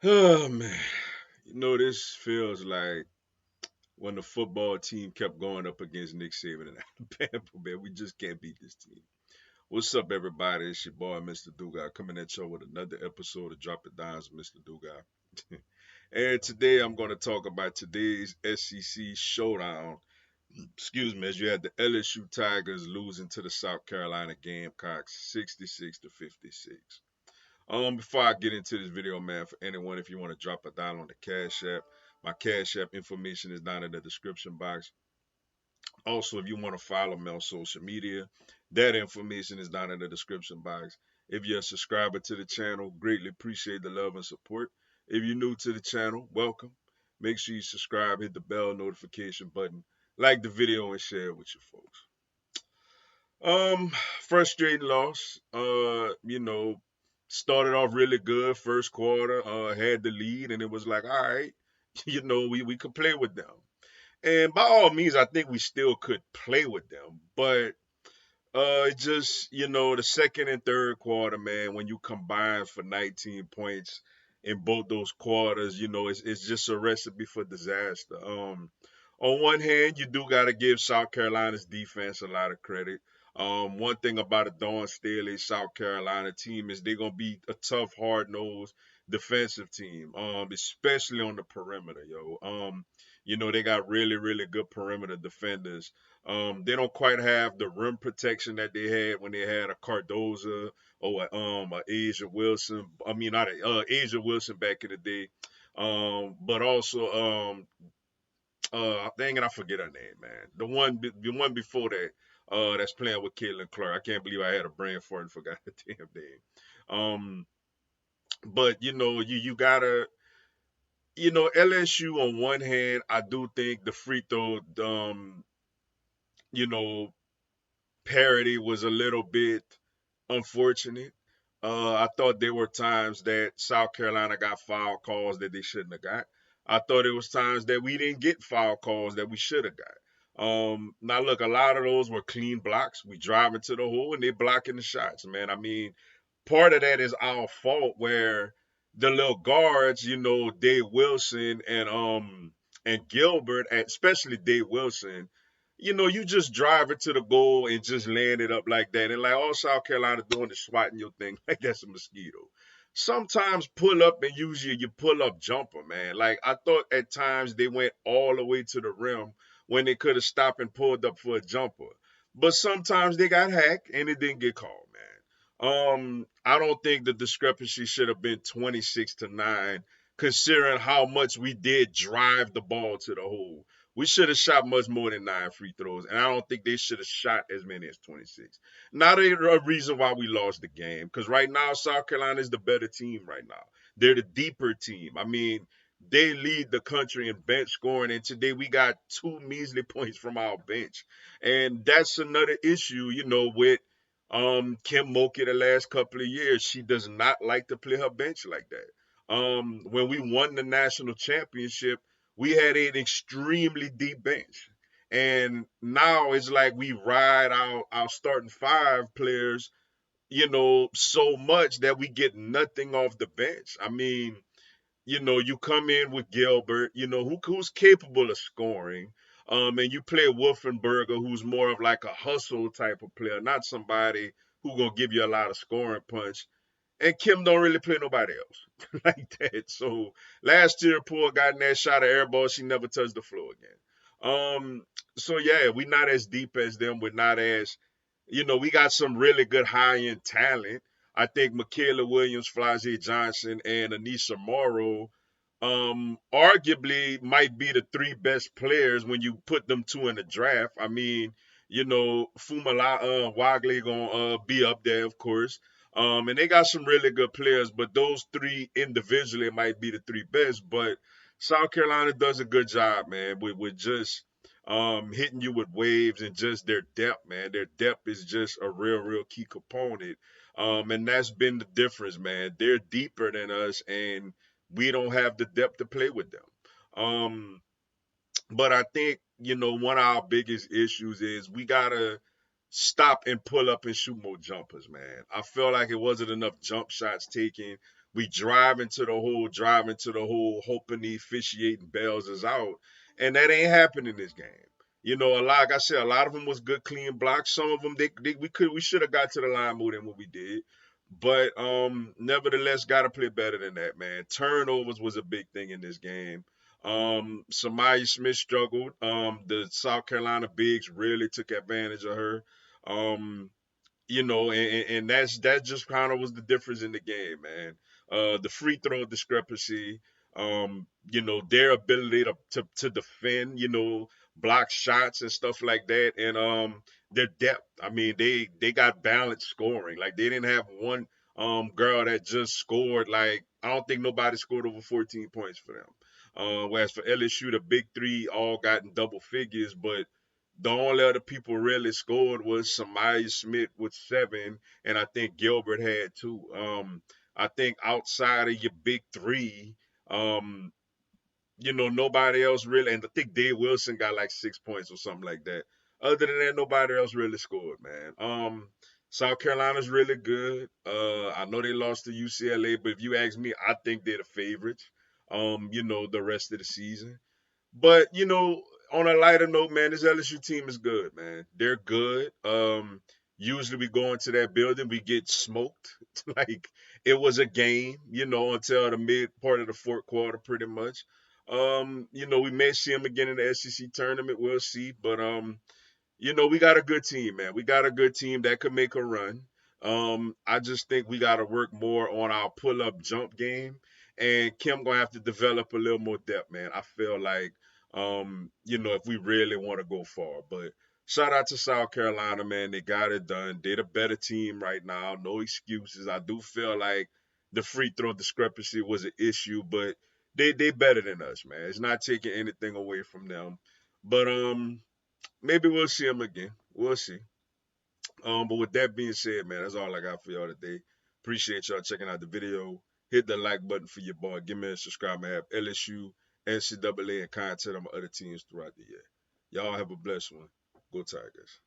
Oh man, this feels like when the football team kept going up against Nick Saban and Alabama. Man, we just can't beat this team. What's up, everybody? It's your boy, Mr. Dugai, coming at you with another episode of Drop It Downs, Mr. Dugai. And today I'm going to talk about today's SEC showdown. Excuse me, as you had the LSU Tigers losing to the South Carolina Gamecocks 66 to 56. Before I get into this video, man, for anyone, if you want to drop a dime on the Cash App, my Cash App information is down in the description box. Also, if you want to follow me on social media, that information is down in the description box. If you're a subscriber to the channel, greatly appreciate the love and support. If you're new to the channel, welcome. Make sure you subscribe, hit the bell notification button, like the video, and share it with your folks. Um, Frustrating loss. Started off really good first quarter. Had the lead, and it was like, all right, we could play with them. And by all means, I think we still could play with them. But just the second and third quarter, man, when you combine for 19 points in both those quarters, it's just a recipe for disaster. On one hand, you do got to give South Carolina's defense a lot of credit. One thing about a Dawn Staley South Carolina team is they're gonna be a tough, hard-nosed defensive team, especially on the perimeter, yo. They got really, really good perimeter defenders. They don't quite have the rim protection that they had when they had a Cardoza or a Asia Wilson. I mean, not a Asia Wilson back in the day. But also dang it, I forget her name, man. The one before that, that's playing with Caitlin Clark. I can't believe I had a brain fart and forgot the damn name. Um, but you gotta, LSU on one hand, I do think the free throw, you know, parity was a little bit unfortunate. I thought there were times that South Carolina got foul calls that they shouldn't have got. I thought it was times that we didn't get foul calls that we should have got. Now look, a lot of those were clean blocks. We drive into the hole and they blocking the shots, man. I mean, part of that is our fault where the little guards, Dave Wilson and Gilbert, and especially Dave Wilson, you just drive it to the goal and just land it up like that. And like all South Carolina doing is swatting your thing like that's a mosquito. Sometimes pull up and use your pull up jumper, man. Like I thought at times they went all the way to the rim when they could have stopped and pulled up for a jumper. But sometimes they got hacked and it didn't get called, man. I don't think the discrepancy should have been 26-9, considering how much we did drive the ball to the hole. We should have shot much more than 9 free throws, and I don't think they should have shot as many as 26. Not a reason why we lost the game, because right now South Carolina is the better team right now. They're the deeper team. I mean, they lead the country in bench scoring, and today we got 2 measly points from our bench, and that's another issue, with Kim Mulkey the last couple of years. She does not like to play her bench like that. When we won the national championship, we had an extremely deep bench. And now it's like we ride our starting five players, so much that we get nothing off the bench. I mean, you come in with Gilbert, who's capable of scoring. And you play Wolfenberger, who's more of like a hustle type of player, not somebody who gonna give you a lot of scoring punch. And Kim don't really play nobody else like that. So last year, poor got in that shot of air ball. She never touched the floor again. So yeah, we're not as deep as them. We're not as, we got some really good high end talent. I think Michaela Williams, Flazzie Johnson, and Anisha Morrow, arguably might be the three best players when you put them two in the draft. I mean, Fumala Wagley gonna be up there, of course. And they got some really good players, but those three individually might be the three best. But South Carolina does a good job, man, with just hitting you with waves and just their depth, man. Their depth is just a real, real key component. And that's been the difference, man. They're deeper than us, and we don't have the depth to play with them. Um, but I think, one of our biggest issues is we gotta stop and pull up and shoot more jumpers, man. I feel like it wasn't enough jump shots taken. we drive into the hole, hoping the officiating bails us out, and that ain't happening this game. You know, like I said, a lot of them was good, clean blocks. Some of them, we should have got to the line more than what we did. But nevertheless, got to play better than that, man. Turnovers was a big thing in this game. Samaya Smith struggled. The South Carolina bigs really took advantage of her. Um, and that just kind of was the difference in the game, man. The free throw discrepancy, their ability to defend, block shots and stuff like that, and their depth. I mean, they got balanced scoring. Like they didn't have one girl that just scored. Like I don't think nobody scored over 14 points for them. Whereas for LSU, the big three all got in double figures, but the only other people really scored was Samaya Smith with 7, and I think Gilbert had 2. I think outside of your big three, um, nobody else really, and I think Dave Wilson got like 6 points or something like that. Other than that, nobody else really scored, man. South Carolina's really good. I know they lost to UCLA, but if you ask me, I think they're the favorites. The rest of the season. But on a lighter note, man, this LSU team is good, man. They're good. Usually we go into that building, we get smoked. Like it was a game, until the mid part of the fourth quarter, pretty much. We may see them again in the SEC tournament. We'll see, but we got a good team, man. We got a good team that could make a run. I just think we got to work more on our pull-up jump game, and Kim gonna have to develop a little more depth, man. I feel like, if we really want to go far. But shout out to South Carolina, man. They got it done. They're the better team right now. No excuses. I do feel like the free throw discrepancy was an issue, but they better than us, man. It's not taking anything away from them. But maybe we'll see him again. We'll see. But with that being said, man, that's all I got for y'all today. Appreciate y'all checking out the video. Hit the like button for your boy. Give me a subscribe. I have LSU, NCAA, and content on my other teams throughout the year. Y'all have a blessed one. Go Tigers.